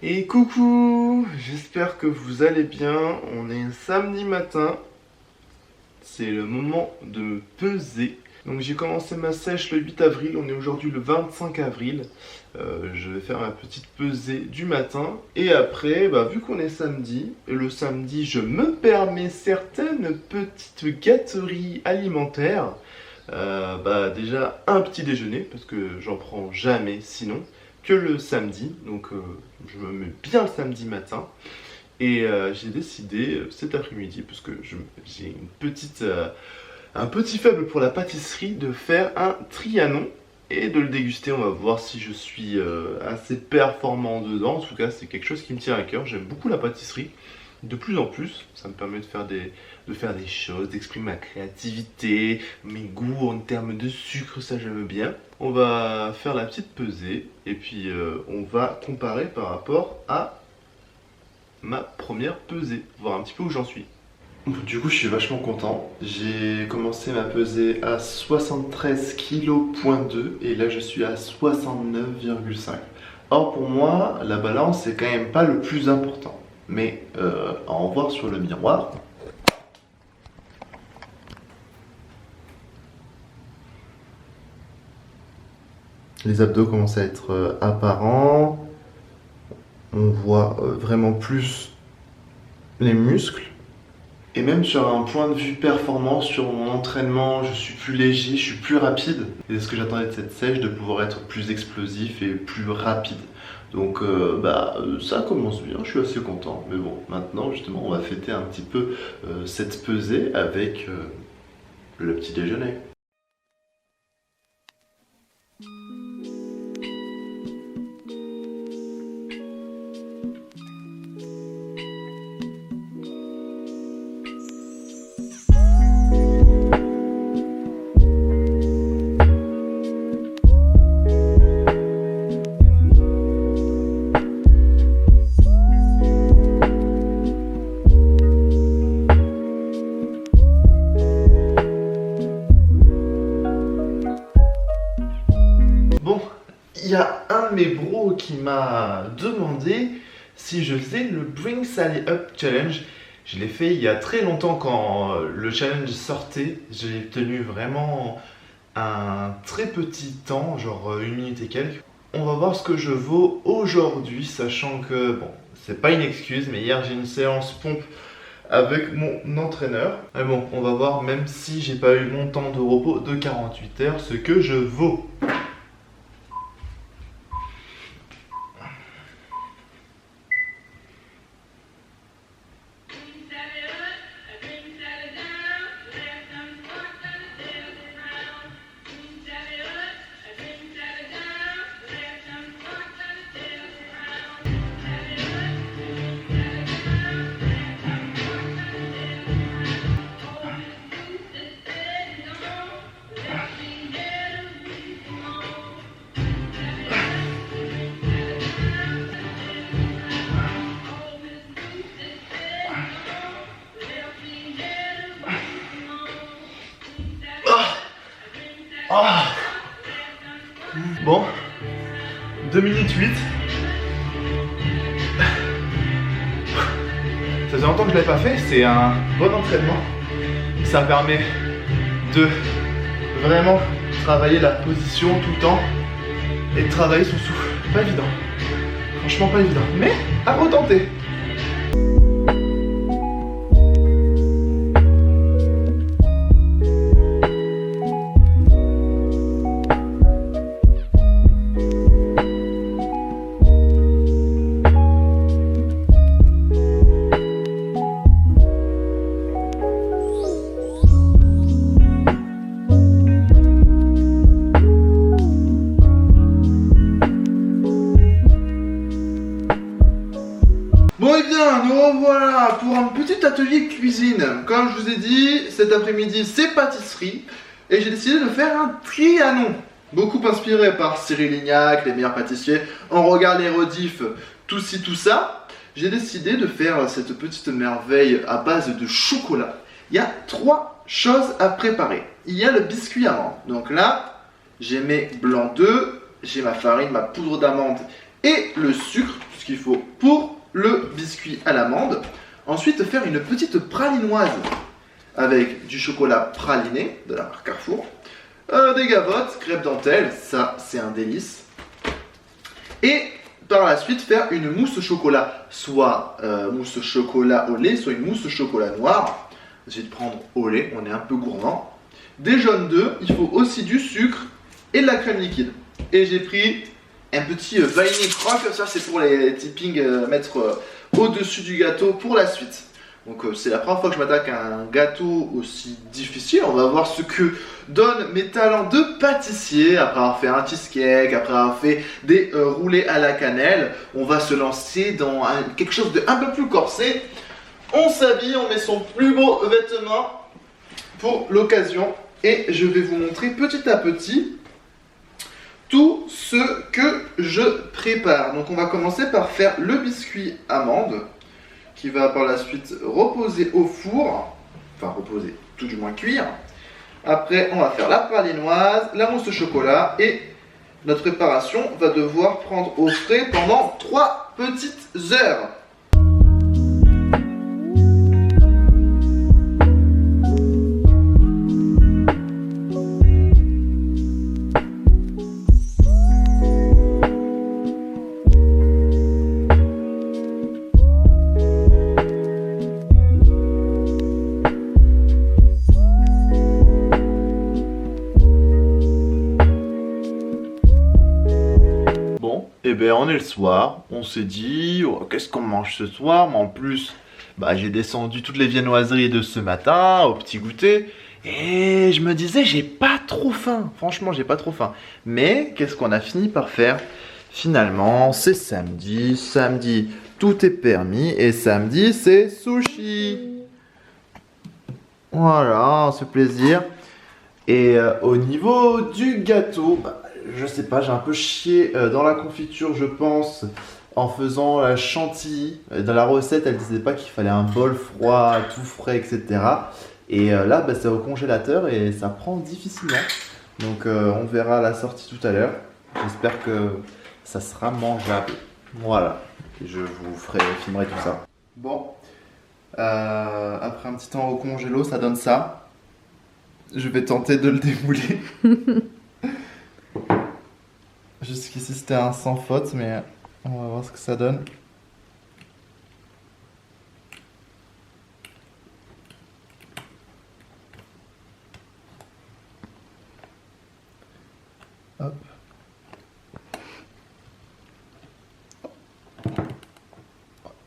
Et coucou, j'espère que vous allez bien. On est un samedi matin, c'est le moment de me peser. Donc j'ai commencé ma sèche le 8 avril, on est aujourd'hui le 25 avril. Je vais faire ma petite pesée du matin. Et après, vu qu'on est samedi, et le samedi je me permets certaines petites gâteries alimentaires. Déjà un petit déjeuner, parce que j'en prends jamais sinon que le samedi, donc je me mets bien le samedi matin. Et j'ai décidé cet après-midi, parce que j'ai un petit faible pour la pâtisserie, de faire un Trianon et de le déguster. On va voir si je suis assez performant dedans. En tout cas, c'est quelque chose qui me tient à cœur. J'aime beaucoup la pâtisserie, de plus en plus. Ça me permet de faire des choses, d'exprimer ma créativité, mes goûts en termes de sucre, ça j'aime bien. On va faire la petite pesée et puis on va comparer par rapport à ma première pesée, voir un petit peu où j'en suis. Du coup, je suis vachement content. J'ai commencé ma pesée à 73 kg,2 et là je suis à 69,5. Or pour moi, la balance c'est quand même pas le plus important. Mais à en voir sur le miroir. Les abdos commencent à être apparents. On voit vraiment plus les muscles. Et même sur un point de vue performance, sur mon entraînement, je suis plus léger, je suis plus rapide. Et c'est ce que j'attendais de cette sèche, de pouvoir être plus explosif et plus rapide. Donc ça commence bien, je suis assez content. Mais bon, maintenant justement, on va fêter un petit peu cette pesée avec le petit déjeuner. Il y a un de mes bros qui m'a demandé si je faisais le Bring Sally Up Challenge. Je l'ai fait il y a très longtemps quand le challenge sortait. J'ai tenu vraiment un très petit temps, genre 1 minute et quelques. On va voir ce que je vaux aujourd'hui, sachant que, bon, c'est pas une excuse, mais hier j'ai une séance pompe avec mon entraîneur. Mais bon, on va voir, même si j'ai pas eu mon temps de repos de 48 heures, ce que je vaux. Bon, 2 minutes 8. Ça faisait longtemps que je ne l'avais pas fait, c'est un bon entraînement. Ça permet de vraiment travailler la position tout le temps et de travailler son souffle. Pas évident, franchement pas évident, mais à retenter. Bon et bien, nous revoilà pour un petit atelier cuisine. Comme je vous ai dit, cet après-midi c'est pâtisserie et j'ai décidé de faire un Trianon. Beaucoup inspiré par Cyril Lignac, les meilleurs pâtissiers. On regarde les rediffs, tout ci tout ça. J'ai décidé de faire cette petite merveille à base de chocolat. Il y a 3 choses à préparer. Il y a le biscuit amande. Donc là, j'ai mes blancs d'œufs, j'ai ma farine, ma poudre d'amande et le sucre. ce qu'il faut pour le biscuit à l'amande. Ensuite, faire une petite pralinoise avec du chocolat praliné de la marque Carrefour, des gavottes, crêpes dentelle, ça c'est un délice. Et par la suite, faire une mousse au chocolat, soit mousse au chocolat au lait, soit une mousse au chocolat noir. J'ai de prendre au lait, on est un peu gourmand. Des jaunes d'œufs, il faut aussi du sucre et de la crème liquide. Et j'ai pris un petit vanille croque, ça c'est pour les tippings, mettre au-dessus du gâteau pour la suite. Donc c'est la première fois que je m'attaque à un gâteau aussi difficile. On va voir ce que donnent mes talents de pâtissier. Après avoir fait un cheesecake, après avoir fait des roulés à la cannelle, on va se lancer dans quelque chose de un peu plus corsé. On s'habille, on met son plus beau vêtement pour l'occasion. Et je vais vous montrer petit à petit tout ce que je prépare. Donc on va commencer par faire le biscuit amande qui va par la suite reposer au four, enfin reposer, tout du moins cuire. Après on va faire la pralinoise, la mousse au chocolat et notre préparation va devoir prendre au frais pendant 3 petites heures. Eh ben on est le soir, on s'est dit oh, qu'est-ce qu'on mange ce soir, mais en plus j'ai descendu toutes les viennoiseries de ce matin au petit goûter et je me disais j'ai pas trop faim, franchement j'ai pas trop faim. Mais qu'est-ce qu'on a fini par faire? Finalement c'est samedi tout est permis et samedi c'est sushi. Voilà, on se fait plaisir. Et au niveau du gâteau, je sais pas, j'ai un peu chié dans la confiture, je pense, en faisant la chantilly. Dans la recette, elle disait pas qu'il fallait un bol froid, tout frais, etc. Et là, c'est au congélateur et ça prend difficilement. Donc on verra à la sortie tout à l'heure. J'espère que ça sera mangeable. Voilà, je vous filmerai tout ça. Bon, après un petit temps au congélo, ça donne ça. Je vais tenter de le démouler. Jusqu'ici c'était un sans faute, mais on va voir ce que ça donne. Hop.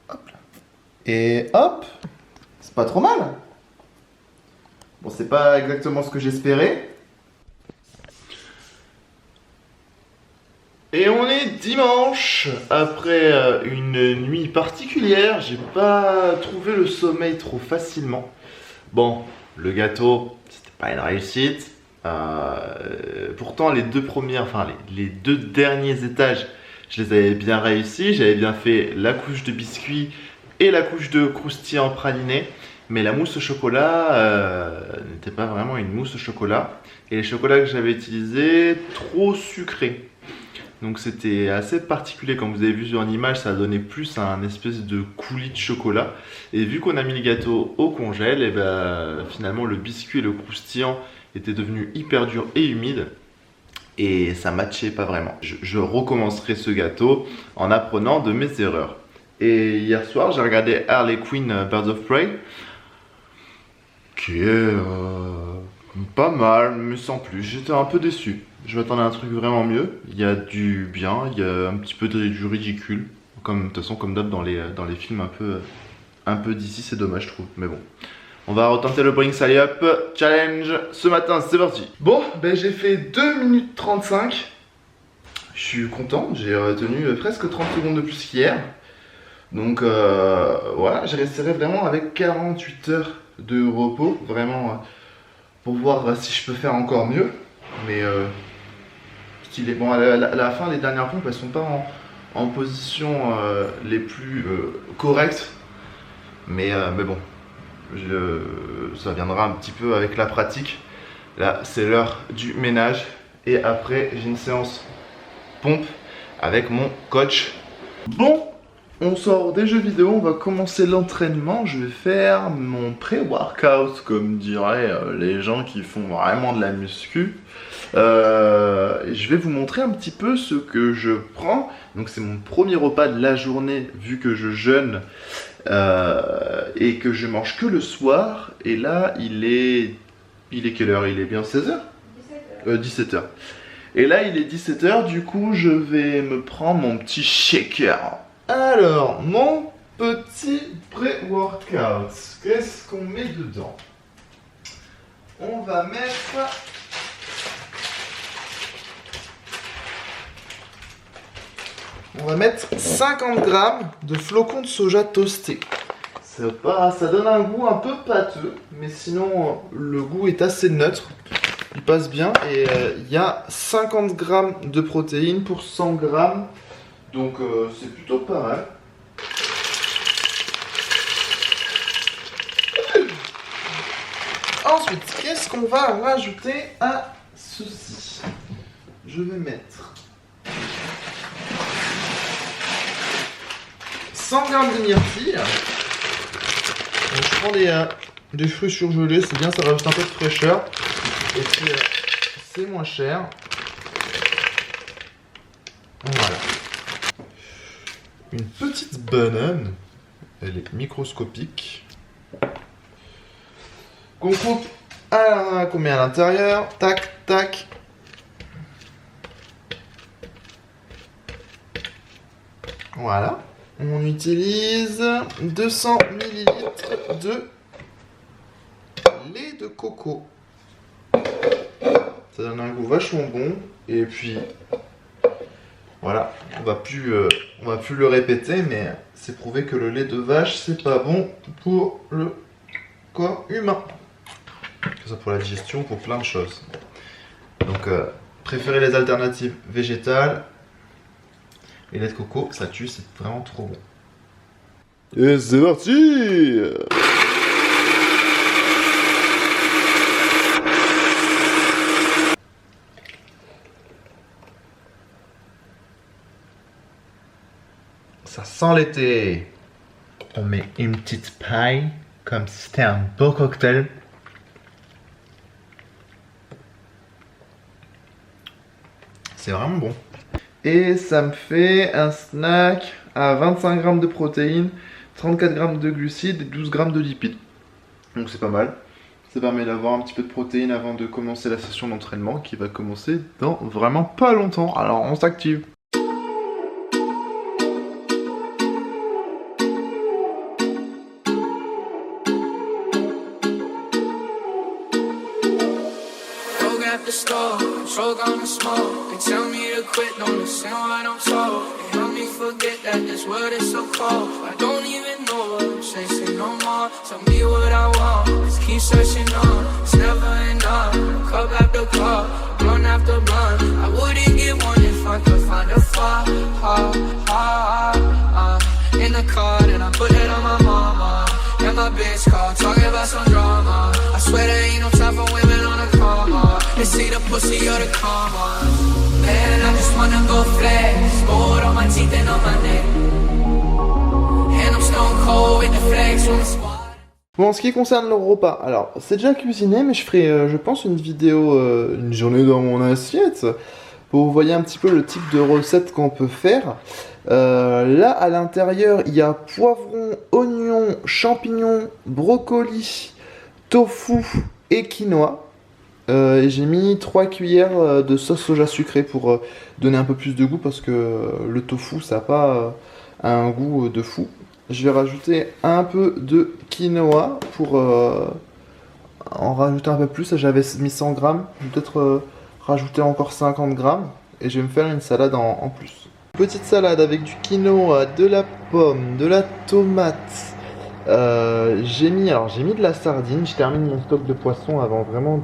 Hop là. Et hop. C'est pas trop mal. Bon, c'est pas exactement ce que j'espérais. Et on est dimanche, après une nuit particulière, j'ai pas trouvé le sommeil trop facilement. Bon, le gâteau, c'était pas une réussite. Pourtant les les deux derniers étages, je les avais bien réussis. J'avais bien fait la couche de biscuit et la couche de croustillant praliné. Mais la mousse au chocolat n'était pas vraiment une mousse au chocolat. Et les chocolats que j'avais utilisés, trop sucrés. Donc c'était assez particulier, comme vous avez vu sur une image, ça donnait plus un espèce de coulis de chocolat. Et vu qu'on a mis le gâteau au congèle, et finalement le biscuit et le croustillant étaient devenus hyper durs et humides. Et ça matchait pas vraiment. Je recommencerai ce gâteau en apprenant de mes erreurs. Et hier soir, j'ai regardé Harley Quinn Birds of Prey, qui est pas mal, mais sans plus. J'étais un peu déçu. Je m'attendais à un truc vraiment mieux. Il y a du bien, il y a un petit peu du ridicule. De toute façon, comme d'hab dans les films un peu d'ici, c'est dommage, je trouve. Mais bon, on va retenter le Bring Sally Up Challenge ce matin, c'est parti. Bon, j'ai fait 2 minutes 35. Je suis content, j'ai retenu presque 30 secondes de plus qu'hier. Donc voilà, je resterai vraiment avec 48 heures de repos, vraiment pour voir si je peux faire encore mieux. Mais stylé. Bon, à la fin, les dernières pompes, elles sont pas en position les plus correctes. Mais bon, ça viendra un petit peu avec la pratique. Là, c'est l'heure du ménage. Et après, j'ai une séance pompe avec mon coach. Bon, On sort des jeux vidéo, on va commencer l'entraînement. Je vais faire mon pré-workout, comme diraient les gens qui font vraiment de la muscu. Je vais vous montrer un petit peu ce que je prends. Donc c'est mon premier repas de la journée, vu que je jeûne et que je mange que le soir. Et là, il est quelle heure? Il est bien 16h? 17h. Et là, il est 17h, du coup, je vais me prendre mon petit shaker. Alors, mon petit pré-workout, qu'est-ce qu'on met dedans? On va mettre... On va mettre 50 grammes de flocons de soja toastés. Ça donne un goût un peu pâteux, mais sinon, le goût est assez neutre. Il passe bien et il y a 50 grammes de protéines pour 100 grammes. Donc c'est plutôt pas mal. Ensuite, qu'est-ce qu'on va rajouter à ceci? Je vais mettre 100 grammes de myrtille. Donc, je prends des fruits surgelés, c'est bien, ça rajoute un peu de fraîcheur. Et puis c'est moins cher. Voilà. Une petite banane. Elle est microscopique. Qu'on coupe qu'on met à l'intérieur. Tac, tac. Voilà. On utilise 200 ml de lait de coco. Ça donne un goût vachement bon. Et puis, voilà, on va plus le répéter, mais c'est prouvé que le lait de vache, c'est pas bon pour le corps humain. Que ça pour la digestion, pour plein de choses. Donc, préférez les alternatives végétales. Et lait de coco, ça tue, c'est vraiment trop bon. Et c'est parti! Ça sent l'été. On met une petite paille, comme si c'était un beau cocktail. C'est vraiment bon. Et ça me fait un snack à 25 grammes de protéines, 34 grammes de glucides et 12 grammes de lipides. Donc c'est pas mal. Ça permet d'avoir un petit peu de protéines avant de commencer la session d'entraînement qui va commencer dans vraiment pas longtemps. Alors on s'active. Control gonna smoke. They tell me to quit, don't listen what I'm told. They help me forget that this world is so cold. I don't even know what I'm chasing no more. Tell me what I want, just keep searching on. It's never enough, cup after cup, blunt after blunt. I wouldn't get one if I could find a flaw. In the car, and I put it on my mama. And my bitch call, talking about some drama. I swear there ain't no time for women on a coma. They see the pussy or the karma. Man, I just wanna go flex. Gold on my teeth and on my neck. And I'm stone cold with the flex on the squad. Bon, en ce qui concerne le repas, alors c'est déjà cuisiné, mais je ferai, je pense, une vidéo, une journée dans mon assiette, pour que vous voyez un petit peu le type de recette qu'on peut faire. Là, à l'intérieur, il y a poivron, oignon, champignons, brocoli, tofu et quinoa. Et j'ai mis 3 cuillères de sauce soja sucrée pour donner un peu plus de goût, parce que le tofu, ça n'a pas un goût de fou. Je vais rajouter un peu de quinoa pour en rajouter un peu plus. J'avais mis 100 grammes, peut-être rajouter encore 50 grammes. Et je vais me faire une salade en plus. Petite salade avec du quinoa, de la pomme, de la tomate. J'ai mis de la sardine. Je termine mon stock de poisson avant vraiment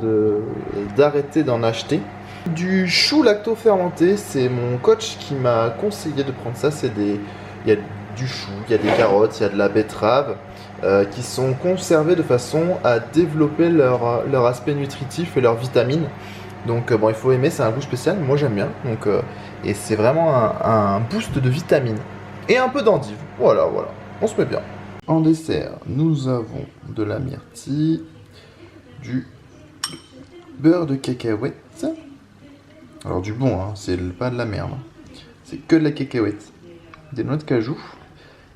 d'arrêter d'en acheter. Du chou lacto-fermenté, c'est mon coach qui m'a conseillé de prendre ça. Il y a du chou, il y a des carottes, il y a de la betterave qui sont conservées de façon à développer leur aspect nutritif et leurs vitamines. Donc bon, il faut aimer, c'est un goût spécial, moi j'aime bien. Donc, et c'est vraiment un boost de vitamines. et un peu d'endive. Voilà, on se met bien. En dessert, nous avons de la myrtille, du beurre de cacahuète. Alors du bon, hein, c'est pas de la merde. C'est que de la cacahuète. Des noix de cajou.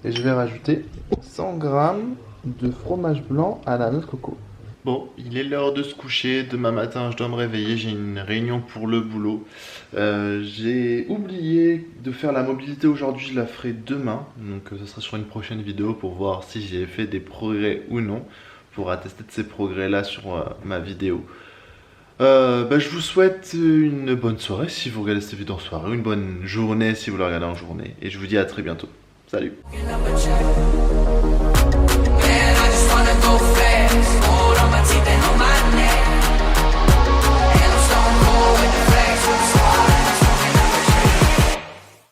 Et je vais rajouter 100 g de fromage blanc à la noix de coco. Bon, il est l'heure de se coucher. Demain matin, je dois me réveiller. J'ai une réunion pour le boulot. J'ai oublié de faire la mobilité aujourd'hui. Je la ferai demain. Donc, ce sera sur une prochaine vidéo pour voir si j'ai fait des progrès ou non. Pour attester de ces progrès-là sur ma vidéo. Je vous souhaite une bonne soirée si vous regardez cette vidéo en soirée. Une bonne journée si vous la regardez en journée. Et je vous dis à très bientôt. Salut.